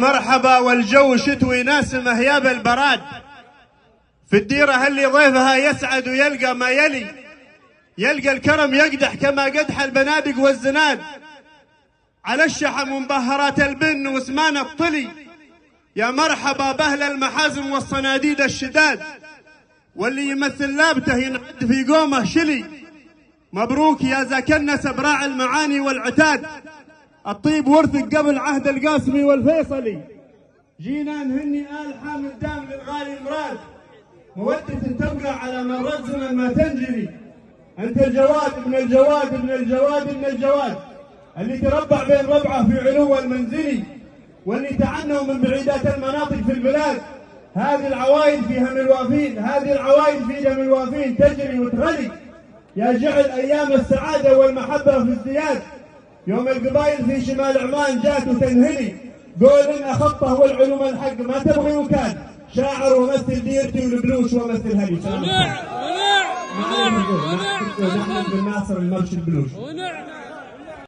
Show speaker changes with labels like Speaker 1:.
Speaker 1: مرحبا والجو شتوي ناسمه هياب البراد، في الديرة هاللي ضيفها يسعد ويلقى ما يلقى الكرم يقدح كما قدح البنادق والزناد، على الشحم ومبهرات البن وسمان الطلي، يا مرحبا بأهل المحازم والصناديد الشداد، واللي يمثل لابته ينعد في قومه شلي. مبروك يا زكنس براع المعاني والعتاد، الطيب ورثك قبل عهد القاسمي والفيصلي. جينا نهني آل حامد دام للغالي المراد، مودة تبقى على مر الزمن ما تنجلي. أنت الجواد ابن الجواد ابن الجواد ابن الجواد، اللي تربع بين ربعه في علو المنزلي، واللي تعنوا من بعيدات المناطق في البلاد. هذه العوايد فيها الوافين، هذه العوايد في دم الوافين تجري وتغلي. يا جعل أيام السعادة والمحبة في ازدياد، يوم القبائل في شمال عمان جات وتنهلي. قول إن خطه والعلوم الحق ما تبغي وكاد، شاعر ومثل ديرتي والبلوش ومثل هلي.
Speaker 2: ونعم
Speaker 1: محمد بن ناصر المرش البلوش.